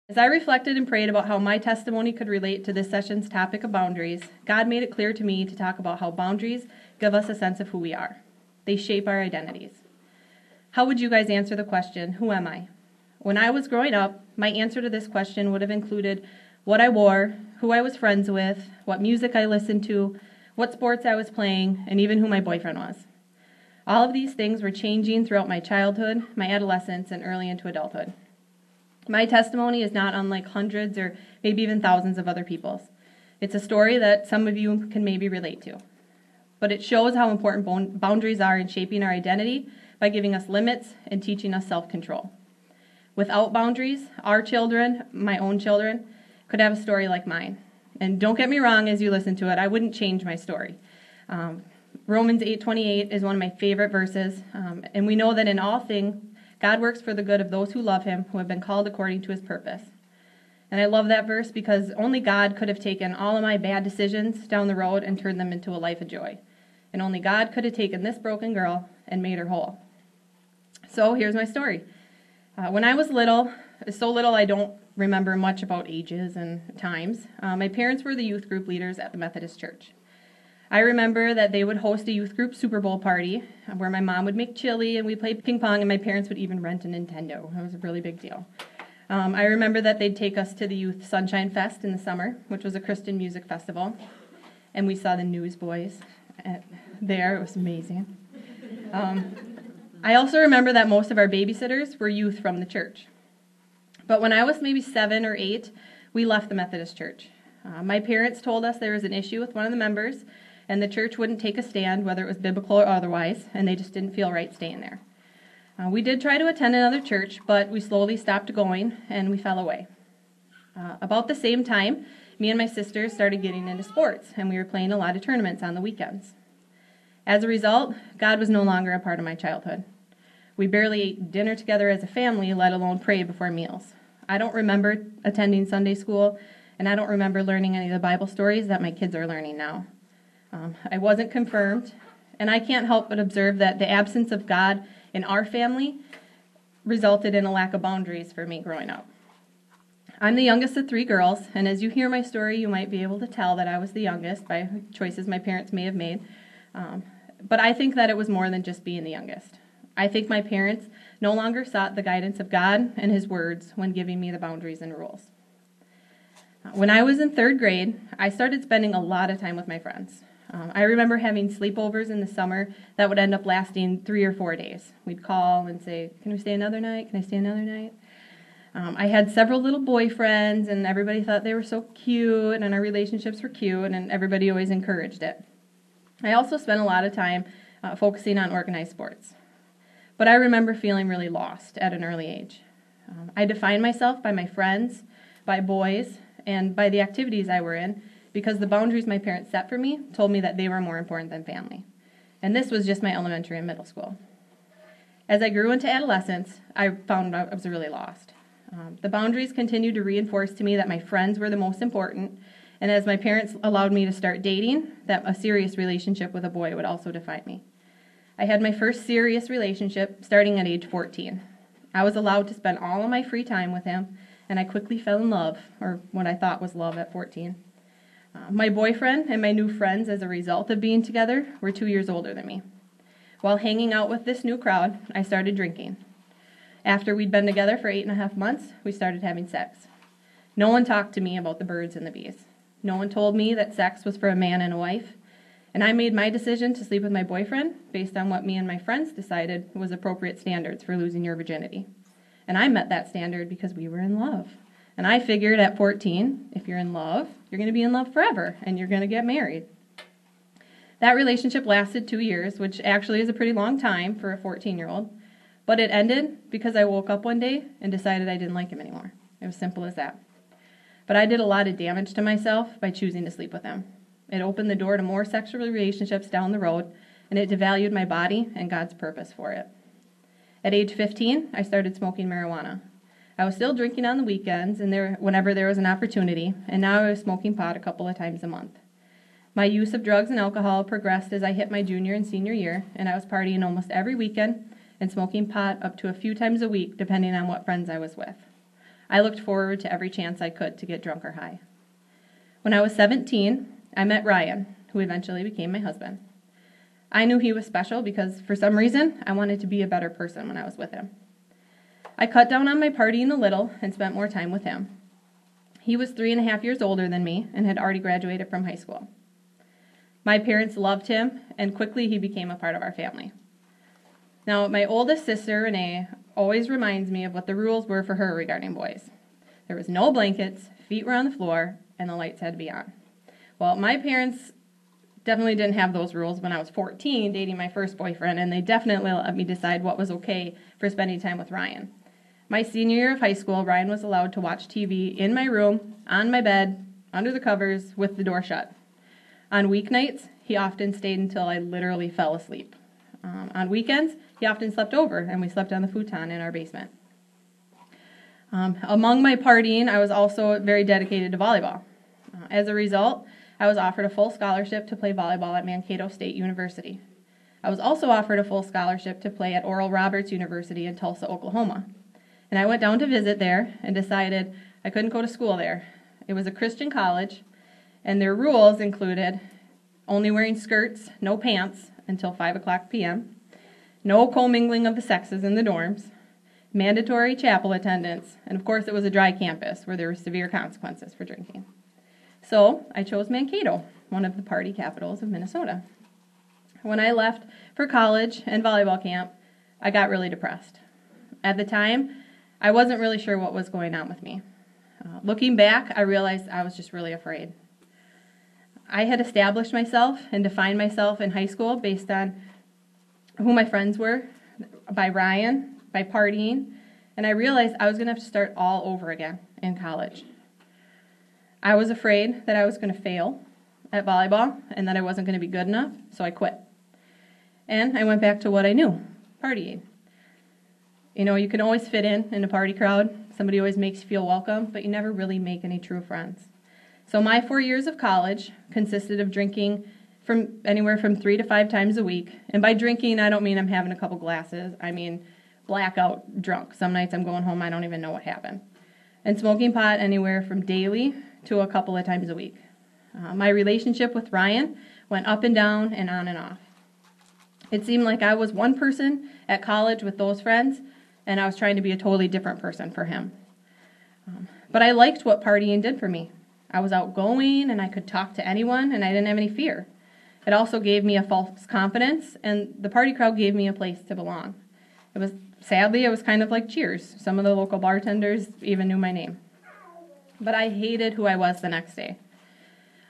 As I reflected and prayed about how my testimony could relate to this session's topic of boundaries, God made it clear to me to talk about how boundaries give us a sense of who we are. They shape our identities. How would you guys answer the question, who am I? When I was growing up, my answer to this question would have included what I wore, who I was friends with, what music I listened to, what sports I was playing, and even who my boyfriend was. All of these things were changing throughout my childhood, my adolescence, and early into adulthood. My testimony is not unlike hundreds or maybe even thousands of other people's. It's a story that some of you can maybe relate to. But it shows how important boundaries are in shaping our identity by giving us limits and teaching us self-control. Without boundaries, our children, my own children, could have a story like mine. And don't get me wrong, as you listen to it, I wouldn't change my story. Romans 8:28 is one of my favorite verses, and we know that in all things, God works for the good of those who love him, who have been called according to his purpose. And I love that verse because only God could have taken all of my bad decisions down the road and turned them into a life of joy. And only God could have taken this broken girl and made her whole. So here's my story. When I was little, so little I don't remember much about ages and times, my parents were the youth group leaders at the Methodist Church. I remember that they would host a youth group Super Bowl party where my mom would make chili and we'd play ping pong and my parents would even rent a Nintendo. It was a really big deal. I remember that they'd take us to the Youth Sunshine Fest in the summer, which was a Christian music festival, and we saw the Newsboys there. It was amazing. I also remember that most of our babysitters were youth from the church. But when I was maybe 7 or 8, we left the Methodist Church. My parents told us there was an issue with one of the members, and the church wouldn't take a stand, whether it was biblical or otherwise, and they just didn't feel right staying there. We did try to attend another church, but we slowly stopped going, and we fell away. About the same time, me and my sisters started getting into sports, and we were playing a lot of tournaments on the weekends. As a result, God was no longer a part of my childhood. We barely ate dinner together as a family, let alone pray before meals. I don't remember attending Sunday school, and I don't remember learning any of the Bible stories that my kids are learning now. I wasn't confirmed, and I can't help but observe that the absence of God in our family resulted in a lack of boundaries for me growing up. I'm the youngest of 3 girls, and as you hear my story, you might be able to tell that I was the youngest by choices my parents may have made. But I think that it was more than just being the youngest. I think my parents no longer sought the guidance of God and his words when giving me the boundaries and rules. When I was in 3rd grade, I started spending a lot of time with my friends. I remember having sleepovers in the summer that would end up lasting 3 or 4 days. We'd call and say, "Can we stay another night? Can I stay another night?" I had several little boyfriends, and everybody thought they were so cute, and our relationships were cute, and everybody always encouraged it. I also spent a lot of time focusing on organized sports. But I remember feeling really lost at an early age. I defined myself by my friends, by boys, and by the activities I were in, because the boundaries my parents set for me told me that they were more important than family. And this was just my elementary and middle school. As I grew into adolescence, I found I was really lost. The boundaries continued to reinforce to me that my friends were the most important, and as my parents allowed me to start dating, that a serious relationship with a boy would also define me. I had my first serious relationship starting at age 14. I was allowed to spend all of my free time with him, and I quickly fell in love, or what I thought was love at 14. My boyfriend and my new friends, as a result of being together, were 2 years older than me. While hanging out with this new crowd, I started drinking. After we'd been together for 8.5 months, we started having sex. No one talked to me about the birds and the bees. No one told me that sex was for a man and a wife, and I made my decision to sleep with my boyfriend based on what me and my friends decided was appropriate standards for losing your virginity. And I met that standard because we were in love. And I figured at 14, if you're in love, you're going to be in love forever, and you're going to get married. That relationship lasted 2 years, which actually is a pretty long time for a 14-year-old. But it ended because I woke up one day and decided I didn't like him anymore. It was simple as that. But I did a lot of damage to myself by choosing to sleep with him. It opened the door to more sexual relationships down the road, and it devalued my body and God's purpose for it. At age 15, I started smoking marijuana. I was still drinking on the weekends and whenever there was an opportunity, and now I was smoking pot a couple of times a month. My use of drugs and alcohol progressed as I hit my junior and senior year, and I was partying almost every weekend and smoking pot up to a few times a week, depending on what friends I was with. I looked forward to every chance I could to get drunk or high. When I was 17, I met Ryan, who eventually became my husband. I knew he was special because, for some reason, I wanted to be a better person when I was with him. I cut down on my partying a little and spent more time with him. He was 3.5 years older than me and had already graduated from high school. My parents loved him, and quickly he became a part of our family. Now, my oldest sister, Renee, always reminds me of what the rules were for her regarding boys. There was no blankets, feet were on the floor, and the lights had to be on. Well, my parents definitely didn't have those rules when I was 14 dating my first boyfriend, and they definitely let me decide what was okay for spending time with Ryan. My senior year of high school, Ryan was allowed to watch TV in my room, on my bed, under the covers, with the door shut. On weeknights, he often stayed until I literally fell asleep. On weekends, he often slept over, and we slept on the futon in our basement. Among my partying, I was also very dedicated to volleyball. As a result, I was offered a full scholarship to play volleyball at Mankato State University. I was also offered a full scholarship to play at Oral Roberts University in Tulsa, Oklahoma. And I went down to visit there and decided I couldn't go to school there. It was a Christian college, and their rules included only wearing skirts, no pants until 5 o'clock p.m., no commingling of the sexes in the dorms, mandatory chapel attendance, and of course it was a dry campus where there were severe consequences for drinking. So I chose Mankato, one of the party capitals of Minnesota. When I left for college and volleyball camp, I got really depressed. At the time, I wasn't really sure what was going on with me. Looking back, I realized I was just really afraid. I had established myself and defined myself in high school based on who my friends were, by Ryan, by partying, and I realized I was going to have to start all over again in college. I was afraid that I was going to fail at volleyball and that I wasn't going to be good enough, so I quit. And I went back to what I knew, partying. You know, you can always fit in a party crowd. Somebody always makes you feel welcome, but you never really make any true friends. So my 4 years of college consisted of drinking from anywhere from 3 to 5 times a week. And by drinking, I don't mean I'm having a couple glasses. I mean blackout drunk. Some nights I'm going home, I don't even know what happened. And smoking pot anywhere from daily to a couple of times a week. My relationship with Ryan went up and down and on and off. It seemed like I was one person at college with those friends, and I was trying to be a totally different person for him. But I liked what partying did for me. I was outgoing, and I could talk to anyone, and I didn't have any fear. It also gave me a false confidence, and the party crowd gave me a place to belong. Sadly, it was kind of like Cheers. Some of the local bartenders even knew my name. But I hated who I was the next day.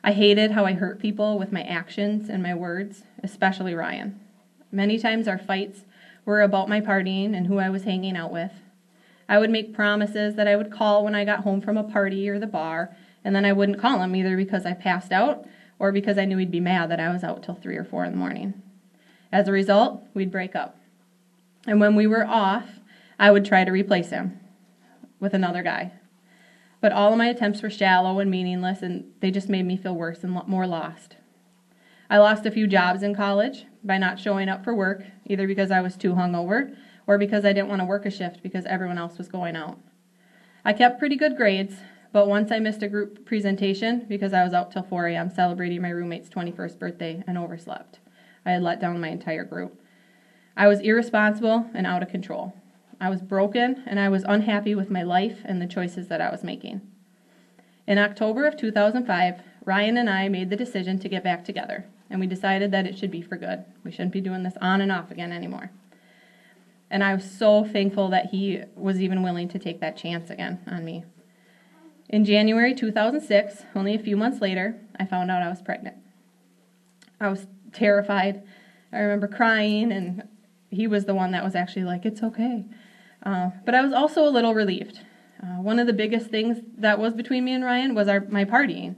I hated how I hurt people with my actions and my words, especially Ryan. Many times our fights were about my partying and who I was hanging out with. I would make promises that I would call when I got home from a party or the bar, and then I wouldn't call him either because I passed out or because I knew he'd be mad that I was out till 3 or 4 in the morning. As a result, we'd break up. And when we were off, I would try to replace him with another guy. But all of my attempts were shallow and meaningless, and they just made me feel worse and more lost. I lost a few jobs in college by not showing up for work, either because I was too hungover or because I didn't want to work a shift because everyone else was going out. I kept pretty good grades, but once I missed a group presentation because I was out till 4 a.m. celebrating my roommate's 21st birthday and overslept. I had let down my entire group. I was irresponsible and out of control. I was broken, and I was unhappy with my life and the choices that I was making. In October of 2005, Ryan and I made the decision to get back together, and we decided that it should be for good. We shouldn't be doing this on and off again anymore. And I was so thankful that he was even willing to take that chance again on me. In January 2006, only a few months later, I found out I was pregnant. I was terrified. I remember crying, and he was the one that was actually like, "It's okay." But I was also a little relieved. One of the biggest things that was between me and Ryan was my partying.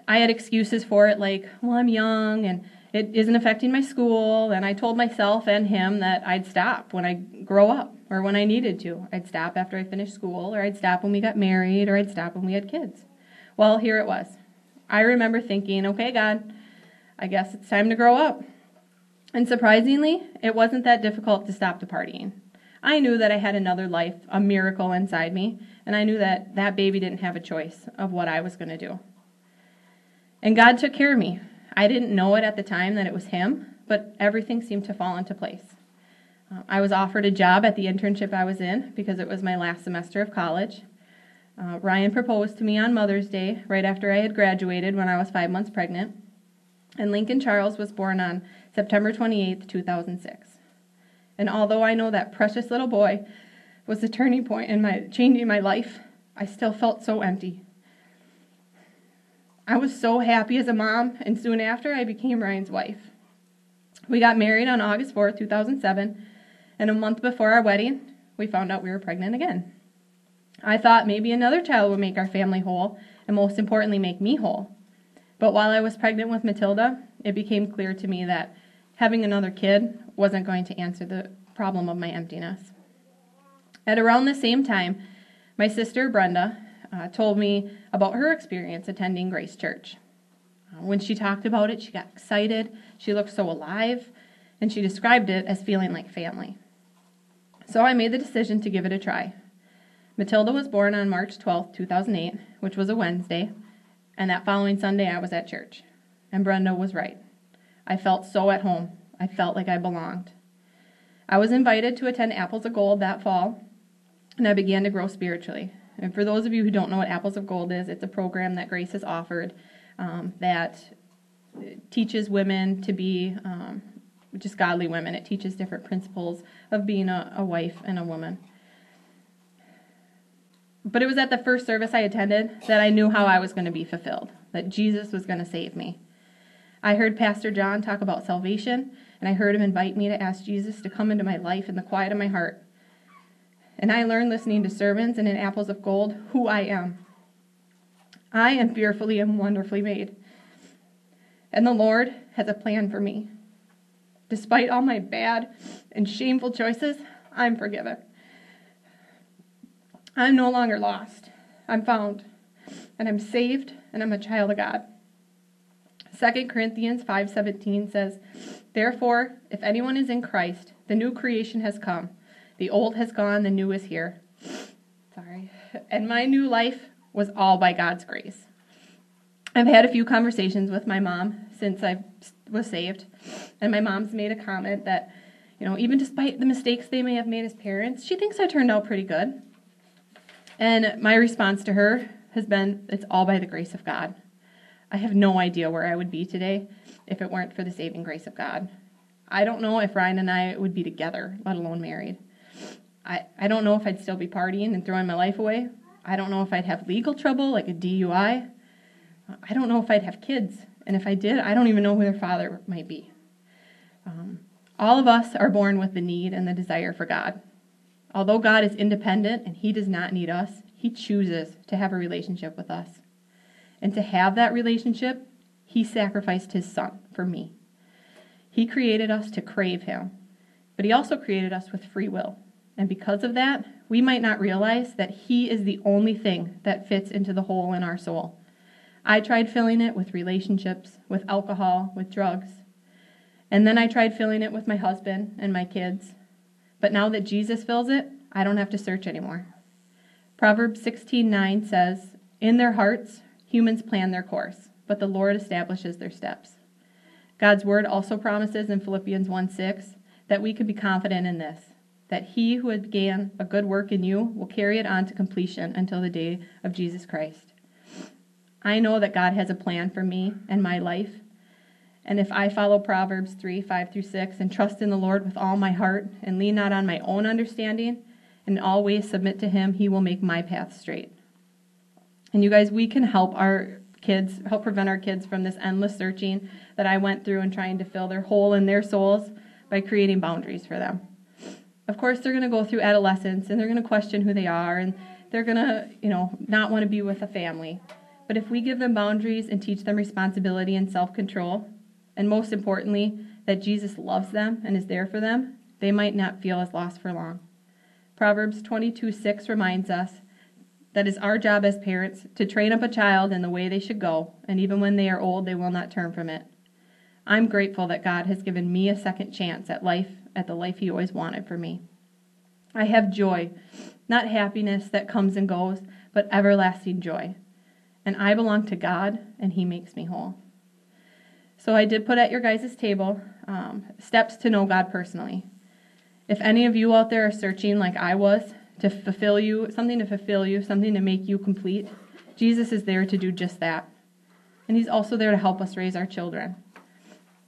I had excuses for it, like, well, I'm young, and it isn't affecting my school, and I told myself and him that I'd stop when I grow up, or when I needed to. I'd stop after I finished school, or I'd stop when we got married, or I'd stop when we had kids. Well, here it was. I remember thinking, okay, God, I guess it's time to grow up. And surprisingly, it wasn't that difficult to stop the partying. I knew that I had another life, a miracle inside me, and I knew that that baby didn't have a choice of what I was going to do. And God took care of me. I didn't know it at the time that it was him, but everything seemed to fall into place. I was offered a job at the internship I was in because it was my last semester of college. Ryan proposed to me on Mother's Day right after I had graduated when I was 5 months pregnant. And Lincoln Charles was born on September 28th, 2006. And although I know that precious little boy was the turning point in changing my life, I still felt so empty. I was so happy as a mom, and soon after I became Ryan's wife. We got married on August 4th, 2007, and a month before our wedding, we found out we were pregnant again. I thought maybe another child would make our family whole, and most importantly, make me whole. But while I was pregnant with Matilda, it became clear to me that having another kid wasn't going to answer the problem of my emptiness. At around the same time, my sister Brenda told me about her experience attending Grace Church. When she talked about it, she got excited, she looked so alive, and she described it as feeling like family. So I made the decision to give it a try. Matilda was born on March 12th, 2008, which was a Wednesday, and that following Sunday I was at church. And Brenda was right. I felt so at home. I felt like I belonged. I was invited to attend Apples of Gold that fall, and I began to grow spiritually. And for those of you who don't know what Apples of Gold is, it's a program that Grace has offered that teaches women to be just godly women. It teaches different principles of being a wife and a woman. But it was at the first service I attended that I knew how I was going to be fulfilled, that Jesus was going to save me. I heard Pastor John talk about salvation, and I heard him invite me to ask Jesus to come into my life in the quiet of my heart. And I learned listening to sermons and in Apples of Gold who I am. I am fearfully and wonderfully made. And the Lord has a plan for me. Despite all my bad and shameful choices, I'm forgiven. I'm no longer lost. I'm found. And I'm saved, and I'm a child of God. 2 Corinthians 5:17 says, "Therefore, if anyone is in Christ, the new creation has come. The old has gone, the new is here." And my new life was all by God's grace. I've had a few conversations with my mom since I was saved, and my mom's made a comment that, even despite the mistakes they may have made as parents, she thinks I turned out pretty good. And my response to her has been, it's all by the grace of God. I have no idea where I would be today if it weren't for the saving grace of God. I don't know if Ryan and I would be together, let alone married. I don't know if I'd still be partying and throwing my life away. I don't know if I'd have legal trouble like a DUI. I don't know if I'd have kids. And if I did, I don't even know who their father might be. All of us are born with the need and the desire for God. Although God is independent and he does not need us, he chooses to have a relationship with us. And to have that relationship, he sacrificed his son for me. He created us to crave him, but he also created us with free will. And because of that, we might not realize that he is the only thing that fits into the hole in our soul. I tried filling it with relationships, with alcohol, with drugs. And then I tried filling it with my husband and my kids. But now that Jesus fills it, I don't have to search anymore. Proverbs 16:9 says, "In their hearts, humans plan their course, but the Lord establishes their steps." God's word also promises in Philippians 1:6 that we can be confident in this, that he who began a good work in you will carry it on to completion until the day of Jesus Christ. I know that God has a plan for me and my life, and if I follow Proverbs 3:5-6 and trust in the Lord with all my heart and lean not on my own understanding and always submit to him, he will make my path straight. And you guys, we can help prevent our kids from this endless searching that I went through and trying to fill their hole in their souls by creating boundaries for them. Of course, they're going to go through adolescence and they're going to question who they are and they're going to, not want to be with a family. But if we give them boundaries and teach them responsibility and self-control, and most importantly, that Jesus loves them and is there for them, they might not feel as lost for long. Proverbs 22:6 reminds us that it's our job as parents to train up a child in the way they should go, and even when they are old, they will not turn from it. I'm grateful that God has given me a second chance at life, at the life he always wanted for me. I have joy not happiness that comes and goes, but everlasting joy. And I belong to God, and He makes me whole. So I did put at your guys' table steps to know God personally. If any of you out there are searching like I was to fulfill you, something to make you complete, Jesus is there to do just that. And He's also there to help us raise our children.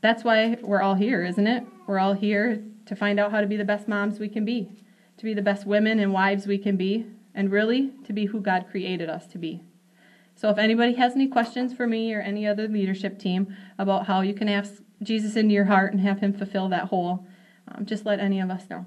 That's why we're all here, isn't it? We're all here to find out how to be the best moms we can be, to be the best women and wives we can be, and really to be who God created us to be. So if anybody has any questions for me or any other leadership team about how you can ask Jesus into your heart and have Him fulfill that hole, just let any of us know.